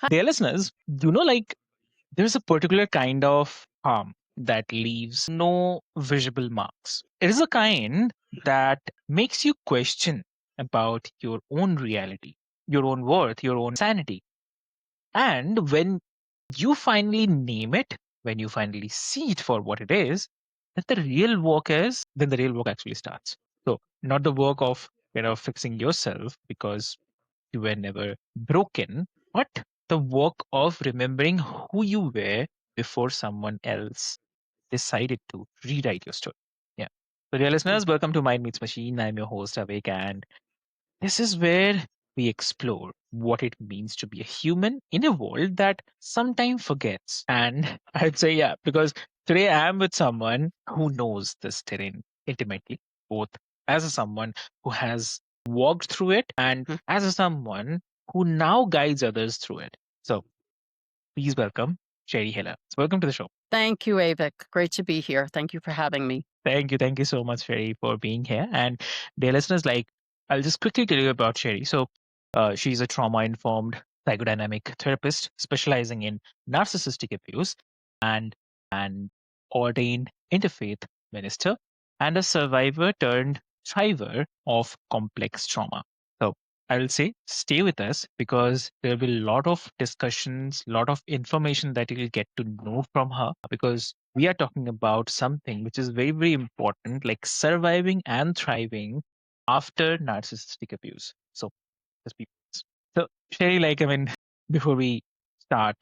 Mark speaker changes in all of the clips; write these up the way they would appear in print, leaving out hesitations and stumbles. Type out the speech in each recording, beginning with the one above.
Speaker 1: Dear listeners, there's a particular kind of harm that leaves no visible marks. It is a kind that makes you question about your own reality, your own worth, your own sanity. And when you finally name it, when you finally see it for what it is, then the real work actually starts. So, not the work of fixing yourself because you were never broken, but the work of remembering who you were before someone else decided to rewrite your story. Yeah. So, dear listeners, welcome to Mind Meets Machine. I'm your host, Avik, and this is where we explore what it means to be a human in a world that sometimes forgets. And I'd say, yeah, because today I'm with someone who knows this terrain intimately, both as a someone who has walked through it and as a someone who now guides others through it. So please welcome Sheri Heller. So welcome to the show.
Speaker 2: Thank you, Avik. Great to be here. Thank you for having me.
Speaker 1: Thank you. Thank you so much, Sherry, for being here. And dear listeners, I'll just quickly tell you about Sherry. So, she's a trauma informed psychodynamic therapist specializing in narcissistic abuse and an ordained interfaith minister and a survivor turned thriver of complex trauma. So, I will say stay with us because there will be a lot of discussions, a lot of information that you'll get to know from her because we are talking about something which is very, very important, like surviving and thriving after narcissistic abuse. So, just be so Sherry, before we start,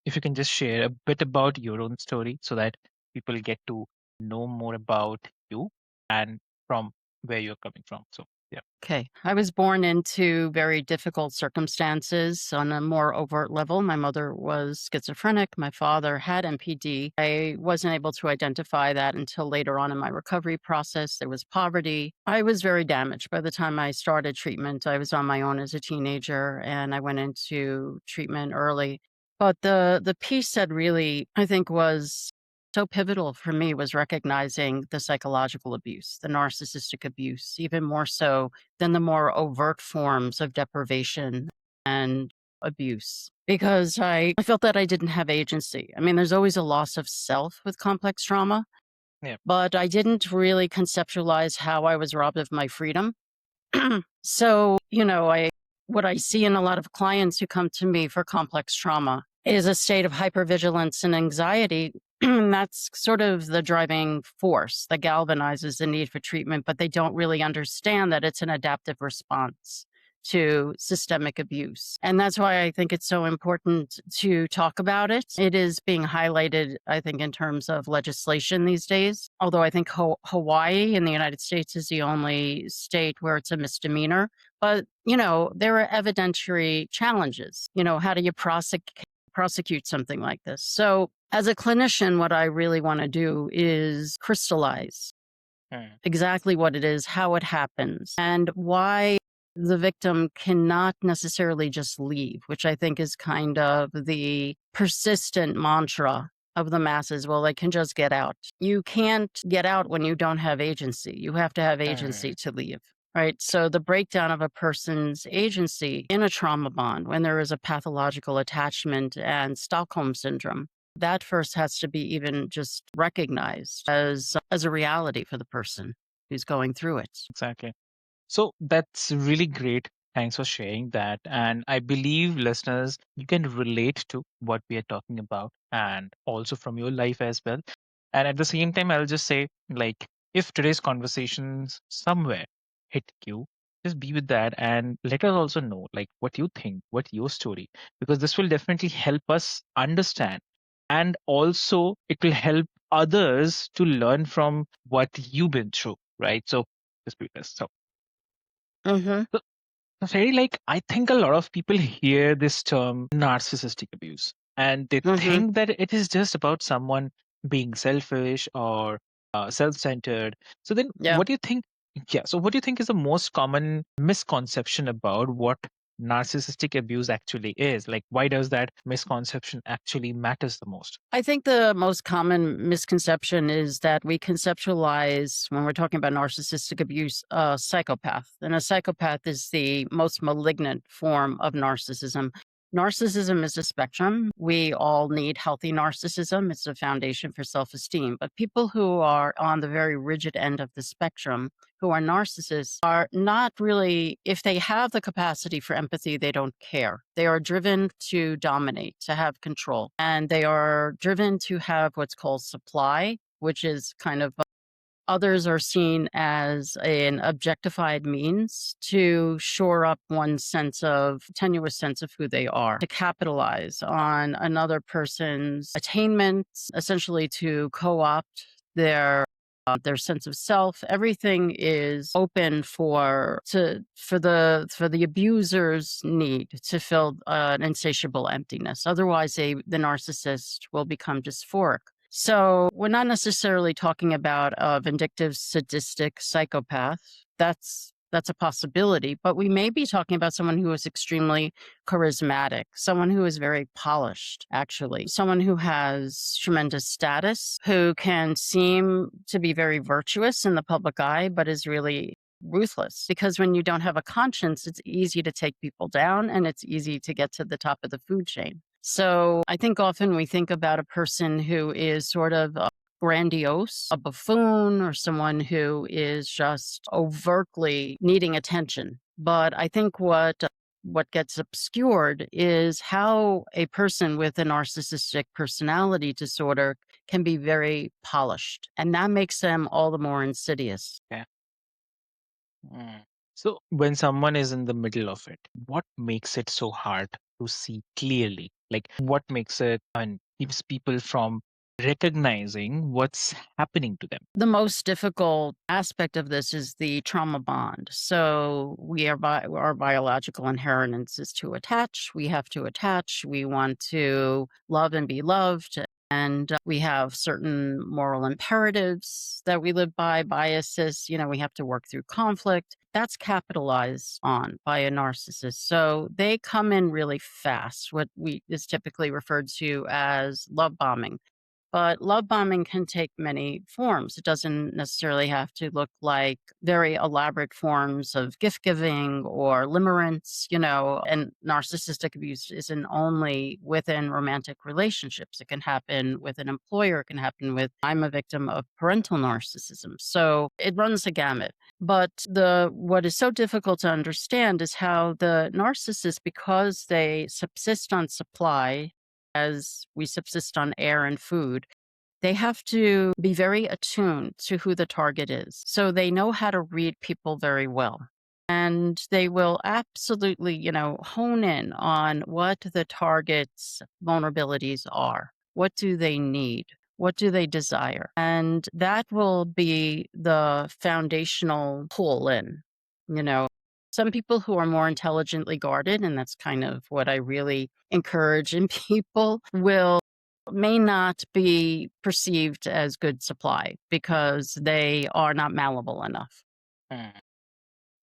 Speaker 1: if you can just share a bit about your own story so that people get to know more about you and from where you're coming from. So, yeah.
Speaker 2: Okay. I was born into very difficult circumstances on a more overt level. My mother was schizophrenic. My father had MPD. I wasn't able to identify that until later on in my recovery process. There was poverty. I was very damaged. By the time I started treatment, I was on my own as a teenager and I went into treatment early. But the piece that really, I think, was so pivotal for me was recognizing the psychological abuse, the narcissistic abuse, even more so than the more overt forms of deprivation and abuse. Because I felt that I didn't have agency. I mean, there's always a loss of self with complex trauma,
Speaker 1: Yeah.
Speaker 2: but I didn't really conceptualize how I was robbed of my freedom. So, what I see in a lot of clients who come to me for complex trauma is a state of hypervigilance and anxiety. That's sort of the driving force that galvanizes the need for treatment, but they don't really understand that it's an adaptive response to systemic abuse. And that's why I think it's so important to talk about it. It is being highlighted, I think, in terms of legislation these days. Although I think Hawaii in the United States is the only state where it's a misdemeanor. But, there are evidentiary challenges. How do you prosecute something like this? So as a clinician, what I really want to do is crystallize exactly what it is, how it happens, and why the victim cannot necessarily just leave, which I think is kind of the persistent mantra of the masses. Well, they can just get out. You can't get out when you don't have agency. You have to have agency to leave. Right. So the breakdown of a person's agency in a trauma bond, when there is a pathological attachment and Stockholm syndrome, that first has to be even just recognized as a reality for the person who's going through it.
Speaker 1: Exactly. So that's really great. Thanks for sharing that. And I believe listeners, you can relate to what we are talking about and also from your life as well. And at the same time, I'll just say, if today's conversations somewhere hit you, just be with that and let us also know, what you think, what your story, because this will definitely help us understand. And also, it will help others to learn from what you've been through, right? So, just be with us. So,
Speaker 2: Mm-hmm.
Speaker 1: so very I think a lot of people hear this term narcissistic abuse and they
Speaker 2: Mm-hmm.
Speaker 1: think that it is just about someone being selfish or self-centered. So then
Speaker 2: Yeah.
Speaker 1: what do you think? Yeah. So what do you think is the most common misconception about what narcissistic abuse actually is? Like, why does that misconception actually matters the most?
Speaker 2: I think the most common misconception is that we conceptualize, when we're talking about narcissistic abuse, a psychopath. And a psychopath is the most malignant form of narcissism. Narcissism is a spectrum. We all need healthy narcissism. It's a foundation for self-esteem. But people who are on the very rigid end of the spectrum, who are narcissists, are not really, if they have the capacity for empathy, they don't care. They are driven to dominate, to have control. And they are driven to have what's called supply, which is kind of others are seen as an objectified means to shore up one's tenuous sense of who they are, to capitalize on another person's attainments, essentially to co-opt their sense of self. Everything is open for the abuser's need to fill an insatiable emptiness. Otherwise, the narcissist will become dysphoric. So we're not necessarily talking about a vindictive, sadistic psychopath. That's a possibility, but we may be talking about someone who is extremely charismatic, someone who is very polished, actually, someone who has tremendous status, who can seem to be very virtuous in the public eye, but is really ruthless. Because when you don't have a conscience, it's easy to take people down and it's easy to get to the top of the food chain. So I think often we think about a person who is sort of grandiose, a buffoon, or someone who is just overtly needing attention. But I think what gets obscured is how a person with a narcissistic personality disorder can be very polished. And that makes them all the more insidious.
Speaker 1: Yeah. So when someone is in the middle of it, what makes it so hard to see clearly? Like what makes it and keeps people from recognizing what's happening to them?
Speaker 2: The most difficult aspect of this is the trauma bond. So our biological inheritance is to attach. We have to attach. We want to love and be loved. And we have certain moral imperatives that we live by, biases. We have to work through conflict. That's capitalized on by a narcissist. So they come in really fast, what is typically referred to as love bombing. But love bombing can take many forms. It doesn't necessarily have to look like very elaborate forms of gift giving or limerence, and narcissistic abuse isn't only within romantic relationships. It can happen with an employer. It can happen with, I'm a victim of parental narcissism. So it runs the gamut. But what is so difficult to understand is how the narcissist, because they subsist on supply, as we subsist on air and food, they have to be very attuned to who the target is. So they know how to read people very well. And they will absolutely, hone in on what the target's vulnerabilities are. What do they need? What do they desire? And that will be the foundational pull in, Some people who are more intelligently guarded, and that's kind of what I really encourage in people, may not be perceived as good supply because they are not malleable enough.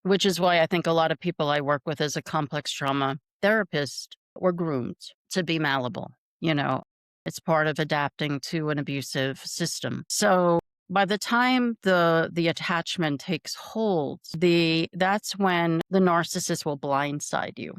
Speaker 2: Which is why I think a lot of people I work with as a complex trauma therapist were groomed to be malleable. It's part of adapting to an abusive system. So by the time the attachment takes hold, that's when the narcissist will blindside you.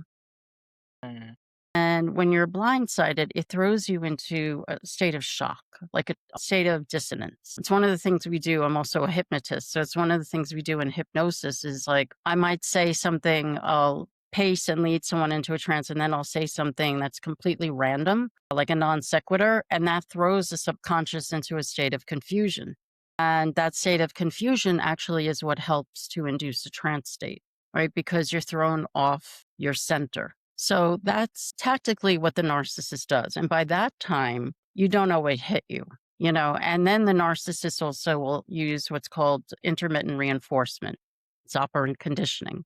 Speaker 2: And when you're blindsided, it throws you into a state of shock, like a state of dissonance. It's one of the things we do. I'm also a hypnotist. So it's one of the things we do in hypnosis is like, I might say something, I'll pace and lead someone into a trance, and then I'll say something that's completely random, like a non sequitur, and that throws the subconscious into a state of confusion. And that state of confusion actually is what helps to induce a trance state, right? Because you're thrown off your center. So that's tactically what the narcissist does. And by that time, you don't know what hit you, and then the narcissist also will use what's called intermittent reinforcement. It's operant conditioning.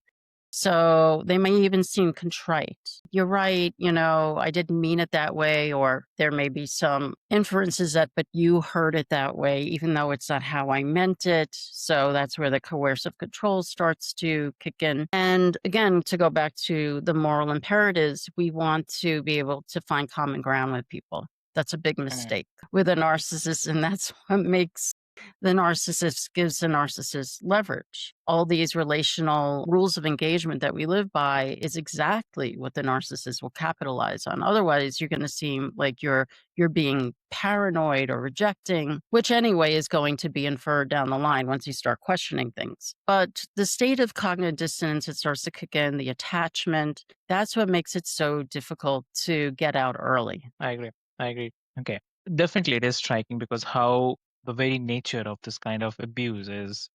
Speaker 2: So they may even seem contrite. You're right, I didn't mean it that way, or there may be some inferences but you heard it that way, even though it's not how I meant it. So that's where the coercive control starts to kick in. And again, to go back to the moral imperatives, we want to be able to find common ground with people. That's a big mistake with a narcissist, and that's what makes The narcissist gives the narcissist leverage. All these relational rules of engagement that we live by is exactly what the narcissist will capitalize on. Otherwise, you're going to seem like you're being paranoid or rejecting, which anyway is going to be inferred down the line once you start questioning things. But the state of cognitive dissonance, it starts to kick in, the attachment, that's what makes it so difficult to get out early.
Speaker 1: I agree. I agree. Okay. Definitely, it is striking because how the very nature of this kind of abuse is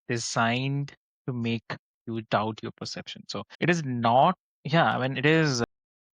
Speaker 1: designed to make you doubt your perception. So it is not, yeah, I mean,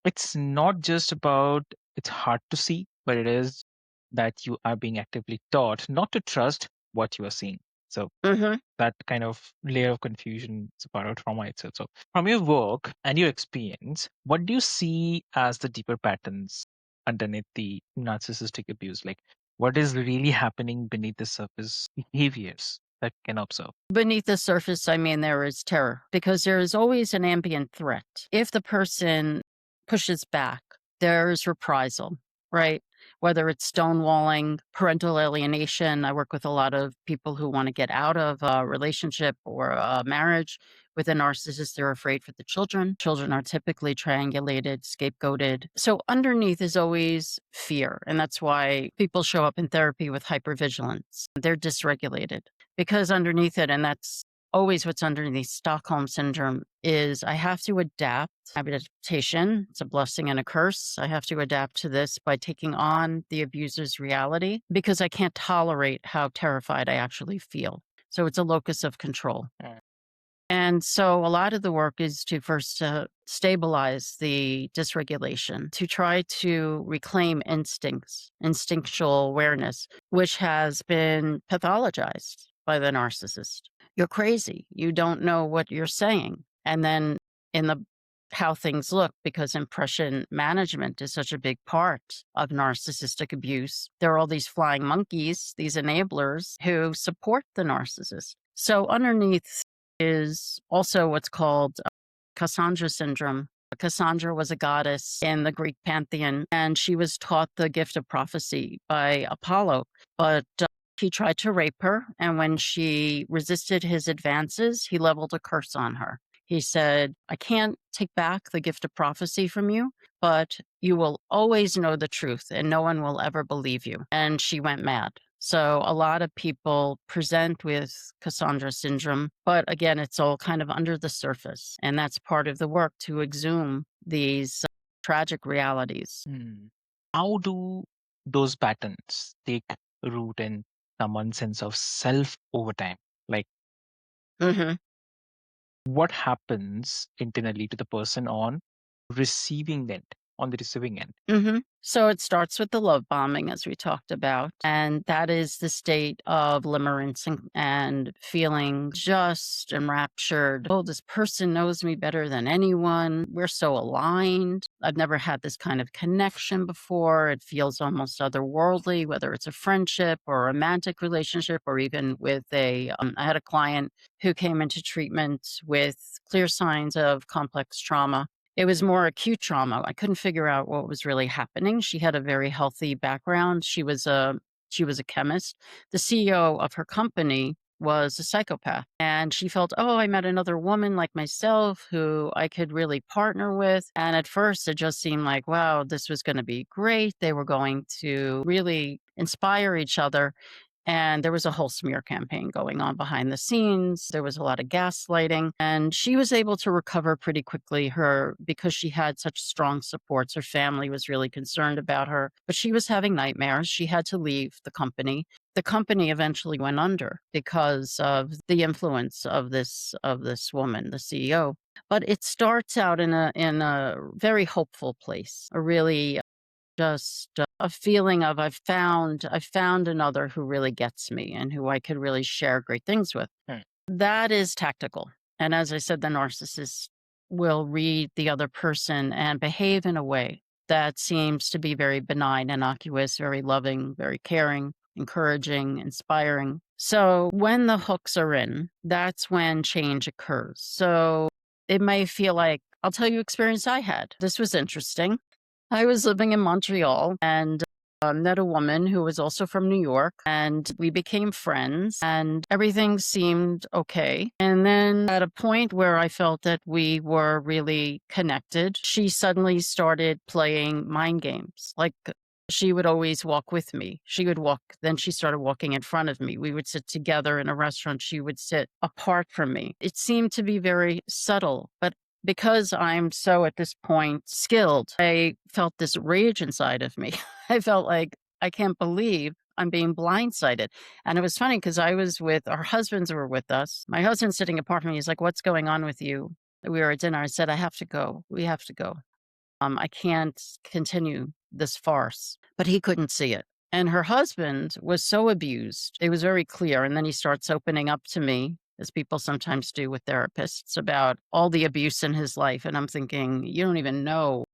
Speaker 1: it's not just about it's hard to see, but it is that you are being actively taught not to trust what you are seeing. So
Speaker 2: Hmm.
Speaker 1: that kind of layer of confusion is a part of trauma itself. So from your work and your experience, what do you see as the deeper patterns underneath the narcissistic abuse? Like what is really happening beneath the surface behaviors that can observe?
Speaker 2: Beneath the surface, I mean, there is terror because there is always an ambient threat. If the person pushes back, there's reprisal, right? Whether it's stonewalling, parental alienation. I work with a lot of people who want to get out of a relationship or a marriage with a narcissist. They're afraid for the children. Children are typically triangulated, scapegoated. So underneath is always fear. And that's why people show up in therapy with hypervigilance. They're dysregulated because underneath it, and that's always what's underneath Stockholm syndrome, is I have to adapt. Adaptation, it's a blessing and a curse. I have to adapt to this by taking on the abuser's reality because I can't tolerate how terrified I actually feel. So it's a locus of control.
Speaker 1: Mm.
Speaker 2: And so a lot of the work is to first stabilize the dysregulation, to try to reclaim instincts, instinctual awareness, which has been pathologized by the narcissist. You're crazy. You don't know what you're saying. And then in the how things look, because impression management is such a big part of narcissistic abuse, there are all these flying monkeys, these enablers who support the narcissist. So underneath is also what's called Cassandra syndrome. Cassandra was a goddess in the Greek pantheon, and she was taught the gift of prophecy by Apollo. But he tried to rape her, and when she resisted his advances, he leveled a curse on her. He said, I can't take back the gift of prophecy from you, but you will always know the truth, and no one will ever believe you. And she went mad. So a lot of people present with Cassandra syndrome, but again, it's all kind of under the surface. And that's part of the work to exhume these tragic realities.
Speaker 1: Hmm. How do those patterns take root in someone's sense of self over time? Like
Speaker 2: Hmm.
Speaker 1: what happens internally to the person on receiving end, on the receiving end?
Speaker 2: So it starts with the love bombing, as we talked about. And that is the state of limerence and feeling just enraptured. Oh, this person knows me better than anyone. We're so aligned. I've never had this kind of connection before. It feels almost otherworldly, whether it's a friendship or a romantic relationship, or even with I had a client who came into treatment with clear signs of complex trauma. It was more acute trauma. I couldn't figure out what was really happening. She had a very healthy background. She was a chemist. The CEO of her company was a psychopath. And she felt, oh, I met another woman like myself who I could really partner with. And at first, it just seemed like, wow, this was going to be great. They were going to really inspire each other. And there was a whole smear campaign going on behind the scenes. There was a lot of gaslighting, and she was able to recover pretty quickly because she had such strong supports. Her family was really concerned about her, but she was having nightmares. She had to leave the company. The company eventually went under because of the influence of this woman, the CEO. But it starts out in a very hopeful place, a really just a feeling of I've found another who really gets me and who I could really share great things with.
Speaker 1: Hmm.
Speaker 2: That is tactical. And as I said, the narcissist will read the other person and behave in a way that seems to be very benign, innocuous, very loving, very caring, encouraging, inspiring. So when the hooks are in, that's when change occurs. So it may feel like, I'll tell you experience I had. This was interesting. I was living in Montreal and met a woman who was also from New York, and we became friends, and everything seemed okay. And then at a point where I felt that we were really connected, she suddenly started playing mind games. Like, she would always walk with me. She would walk, then she started walking in front of me. We would sit together in a restaurant. She would sit apart from me. It seemed to be very subtle, but because I'm so at this point skilled, I felt this rage inside of me. I felt like, I can't believe I'm being blindsided. And it was funny because I was with, our husbands were with us. My husband's sitting apart from me. He's like, "What's going on with you?" We were at dinner. I said, "I have to go. We have to go. I can't continue this farce." But he couldn't see it. And her husband was so abused. It was very clear. And then he starts opening up to me, as people sometimes do with therapists, about all the abuse in his life. And I'm thinking, you don't even know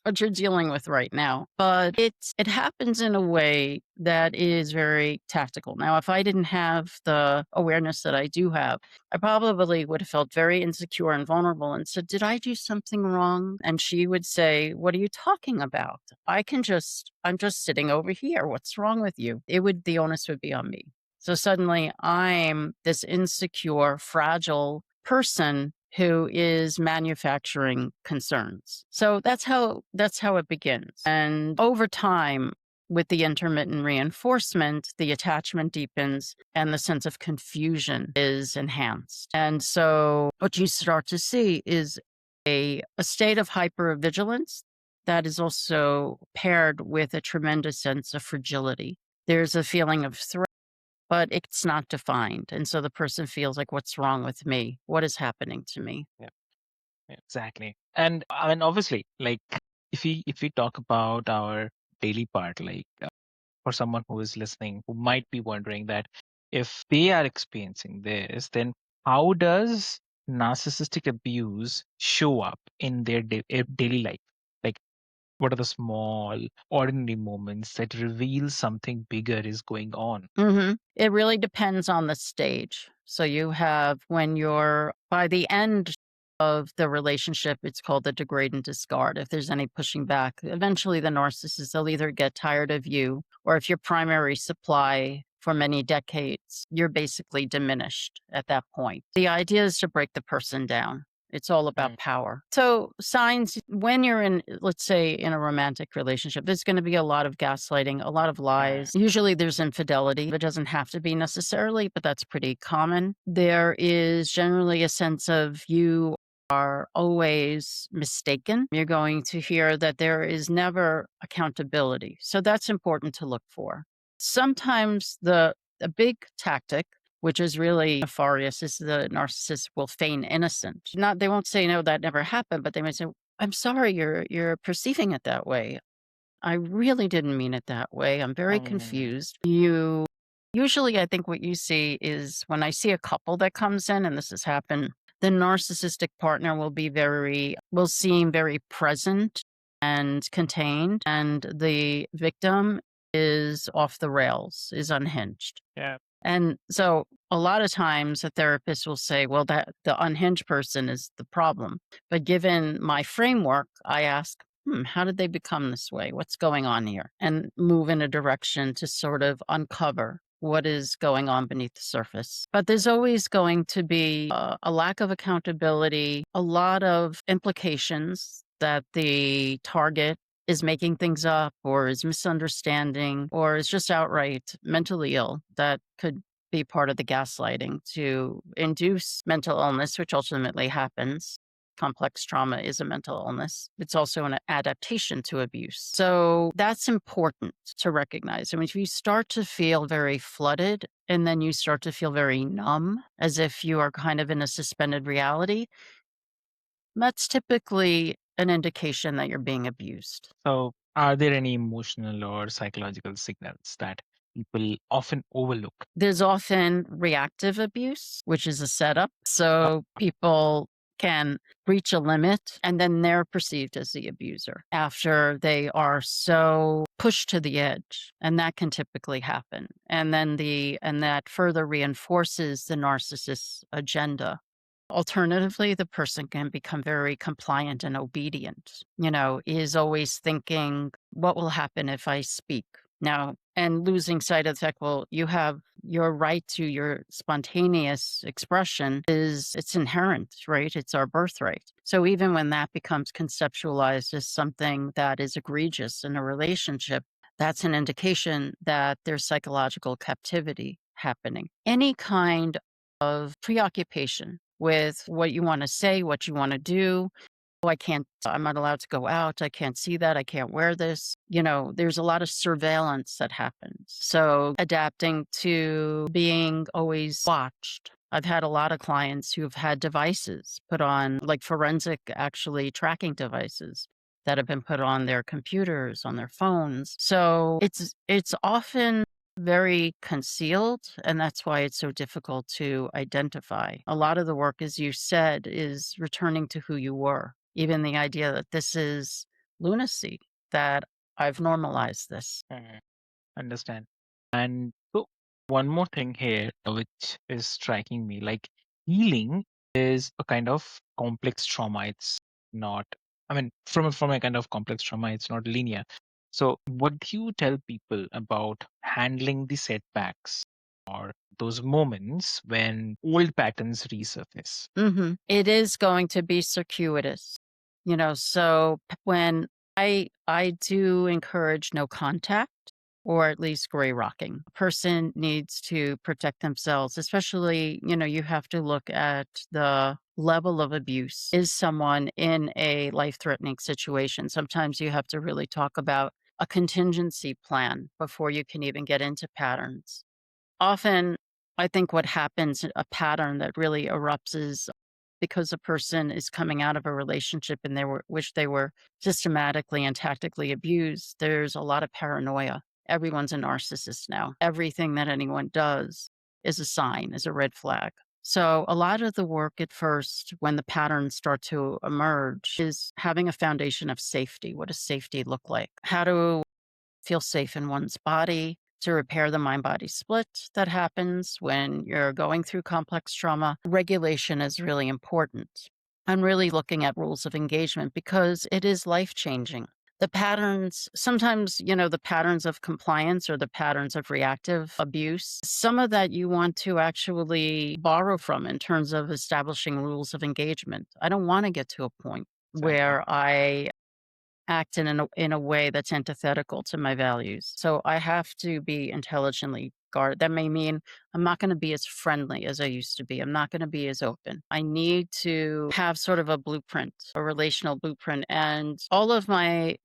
Speaker 2: what you're dealing with right now. But it happens in a way that is very tactical. Now, if I didn't have the awareness that I do have, I probably would have felt very insecure and vulnerable and said, "Did I do something wrong?" And she would say, "What are you talking about? I'm just sitting over here. What's wrong with you?" The onus would be on me. So suddenly I'm this insecure, fragile person who is manufacturing concerns. So that's how it begins. And over time, with the intermittent reinforcement, the attachment deepens and the sense of confusion is enhanced. And so what you start to see is a state of hypervigilance that is also paired with a tremendous sense of fragility. There's a feeling of threat, but it's not defined. And so the person feels like, what's wrong with me? What is happening to me?
Speaker 1: Yeah, yeah, exactly. And I mean, obviously, like if we talk about our daily part, like for someone who is listening, who might be wondering that if they are experiencing this, then how does narcissistic abuse show up in their daily life? Like, what are the small, ordinary moments that reveal something bigger is going on?
Speaker 2: It really depends on the stage. So you have, when you're by the end of the relationship, it's called the degrade and discard. If there's any pushing back, eventually the narcissist, they'll either get tired of you, or if your primary supply for many decades, you're basically diminished at that point. The idea is to break the person down. It's all about power. So signs when you're in, let's say, in a romantic relationship, there's going to be a lot of gaslighting, a lot of lies. Usually there's infidelity. It doesn't have to be necessarily, but that's pretty common. There is generally a sense of you are always mistaken. You're going to hear that there is never accountability. So that's important to look for. Sometimes a big tactic, which is really nefarious, is the narcissist will feign innocent. They won't say, "No, that never happened," but they might say, "I'm sorry, you're perceiving it that way. I really didn't mean it that way. I'm very confused." Usually, I think what you see is when I see a couple that comes in, and this has happened, the narcissistic partner will seem very present and contained, and the victim is off the rails, is unhinged.
Speaker 1: Yeah.
Speaker 2: And so a lot of times a therapist will say, well, that the unhinged person is the problem. But given my framework, I ask, how did they become this way? What's going on here? And move in a direction to sort of uncover what is going on beneath the surface. But there's always going to be a lack of accountability, a lot of implications that the target is making things up or is misunderstanding or is just outright mentally ill. That could be part of the gaslighting to induce mental illness, which ultimately happens. Complex trauma is a mental illness. It's also an adaptation to abuse. So that's important to recognize. I mean, if you start to feel very flooded and then you start to feel very numb, as if you are kind of in a suspended reality, that's typically an indication that you're being abused.
Speaker 1: So, are there any emotional or psychological signals that people often overlook?
Speaker 2: There's often reactive abuse, which is a setup. So people can reach a limit and then they're perceived as the abuser after they are so pushed to the edge. And that can typically happen. And then that further reinforces the narcissist's agenda. Alternatively, the person can become very compliant and obedient, is always thinking, what will happen if I speak? Now, and losing sight of the fact, well, you have your right to your spontaneous expression it's inherent, right? It's our birthright. So even when that becomes conceptualized as something that is egregious in a relationship, that's an indication that there's psychological captivity happening. Any kind of preoccupation with what you want to say, what you want to do. Oh, I'm not allowed to go out. I can't see that. I can't wear this. There's a lot of surveillance that happens. So adapting to being always watched. I've had a lot of clients who've had devices put on, like forensic actually tracking devices that have been put on their computers, on their phones. So it's often very concealed, and that's why it's so difficult to identify. A lot of the work, as you said, is returning to who you were. Even the idea that this is lunacy, that I've normalized this.
Speaker 1: Mm, understand. And so, one more thing here, which is striking me, like healing is a kind of complex trauma. It's not, I mean, from a kind of complex trauma, it's not linear. So, what do you tell people about handling the setbacks or those moments when old patterns resurface?
Speaker 2: It is going to be circuitous. So when I do encourage no contact or at least gray rocking. A person needs to protect themselves, especially, you have to look at the level of abuse. Is someone in a life-threatening situation? Sometimes you have to really talk about a contingency plan before you can even get into patterns. Often, I think what happens, a pattern that really erupts is because a person is coming out of a relationship and which they were systematically and tactically abused. There's a lot of paranoia. Everyone's a narcissist now. Everything that anyone does is a sign, is a red flag. So a lot of the work at first, when the patterns start to emerge, is having a foundation of safety. What does safety look like? How to feel safe in one's body, to repair the mind body split that happens when you're going through complex trauma. Regulation is really important. I'm really looking at rules of engagement because it is life changing. The patterns, sometimes, the patterns of compliance or the patterns of reactive abuse, some of that you want to actually borrow from in terms of establishing rules of engagement. I don't want to get to a point
Speaker 1: Exactly.
Speaker 2: where I act in a way that's antithetical to my values. So I have to be intelligently guarded. That may mean I'm not going to be as friendly as I used to be. I'm not going to be as open. I need to have sort of a blueprint, a relational blueprint. And all of my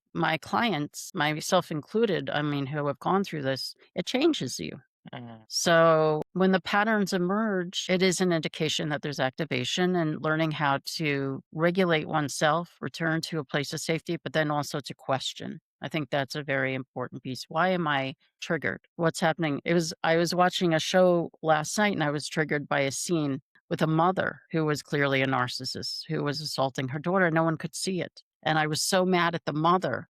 Speaker 2: clients, myself included, I mean, who have gone through this, it changes you.
Speaker 1: Mm,
Speaker 2: So when the patterns emerge, it is an indication that there's activation and learning how to regulate oneself, return to a place of safety, but then also to question. I think that's a very important piece. Why am I triggered? What's happening? I was watching a show last night and I was triggered by a scene with a mother who was clearly a narcissist, who was assaulting her daughter. No one could see it. And I was so mad at the mother.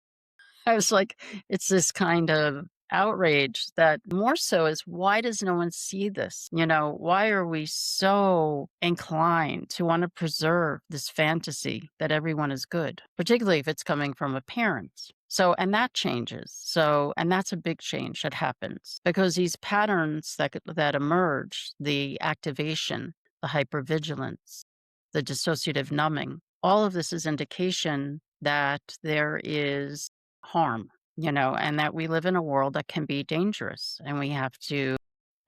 Speaker 2: I was like, it's this kind of outrage that more so is, why does no one see this? Why are we so inclined to want to preserve this fantasy that everyone is good, particularly if it's coming from a parent? So, and that changes. So, and that's a big change that happens because these patterns that emerge, the activation, the hypervigilance, the dissociative numbing, all of this is indication that there is harm, and that we live in a world that can be dangerous and we have to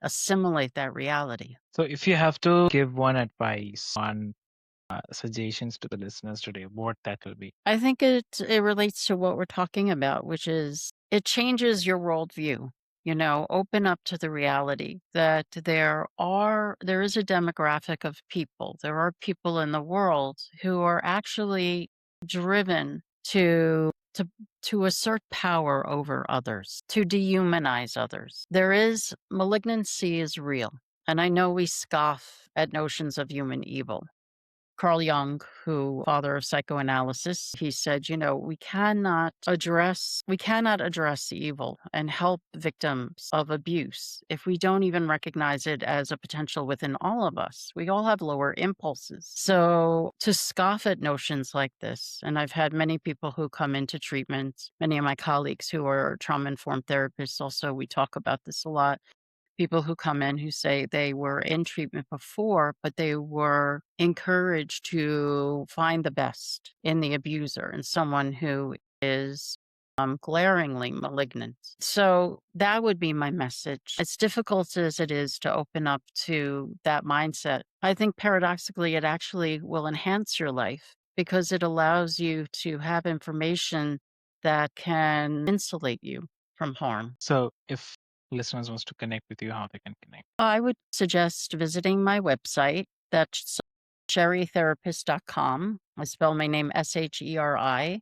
Speaker 2: assimilate that reality.
Speaker 1: so, if you have to give one advice, one suggestions to the listeners today, what that will be?
Speaker 2: I think it relates to what we're talking about, which is it changes your worldview. Open up to the reality that there is a demographic of people. There are people in the world who are actually driven to assert power over others, to dehumanize others. Malignancy is real. And I know we scoff at notions of human evil. Carl Jung, who father of psychoanalysis, he said, we cannot address evil and help victims of abuse if we don't even recognize it as a potential within all of us. We all have lower impulses. So to scoff at notions like this, and I've had many people who come into treatment, many of my colleagues who are trauma-informed therapists also, we talk about this a lot. People who come in who say they were in treatment before, but they were encouraged to find the best in the abuser and someone who is glaringly malignant. So that would be my message. As difficult as it is to open up to that mindset, I think paradoxically it actually will enhance your life because it allows you to have information that can insulate you from harm.
Speaker 1: So if listeners wants to connect with you, how they can connect?
Speaker 2: I would suggest visiting my website. That's sheritherapist.com. I spell my name Sheri.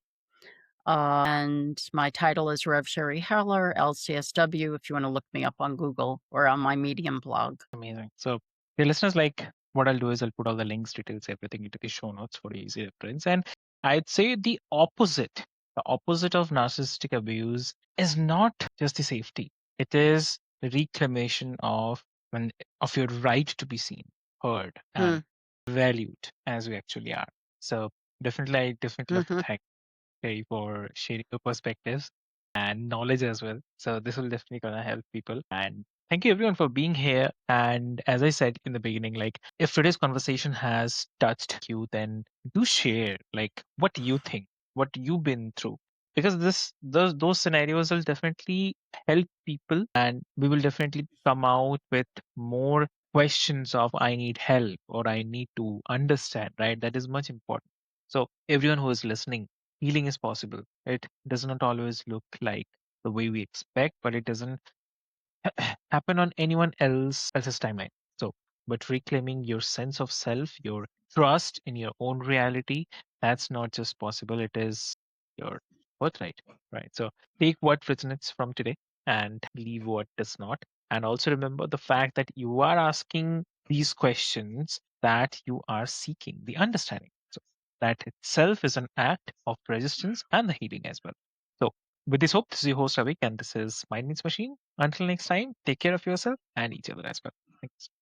Speaker 2: And my title is Rev Sheri Heller, LCSW, if you want to look me up on Google or on my Medium blog.
Speaker 1: Amazing. So, your listeners, like, what I'll do is I'll put all the links, details, everything into the show notes for easy reference. And I'd say the opposite of narcissistic abuse is not just the safety. It is the reclamation of your right to be seen, heard, and valued as we actually are. So I definitely love to thank Sherry for sharing your perspectives and knowledge as well. So this will definitely gonna help people. And thank you everyone for being here. And as I said in the beginning, like if today's conversation has touched you, then do share like what you think, what you've been through. Because those scenarios will definitely help people and we will definitely come out with more questions of I need help or I need to understand, right? That is much important. So everyone who is listening, healing is possible. It does not always look like the way we expect, but it doesn't happen on anyone else's timeline. So, but reclaiming your sense of self, your trust in your own reality, that's not just possible, it is your birthright, right? So take what resonates from today and leave what does not. And also remember the fact that you are asking these questions that you are seeking the understanding. So that itself is an act of resistance and the healing as well. So with this hope, this is your host Avik, and this is Mind Meets Machine. Until next time, take care of yourself and each other as well. Thanks.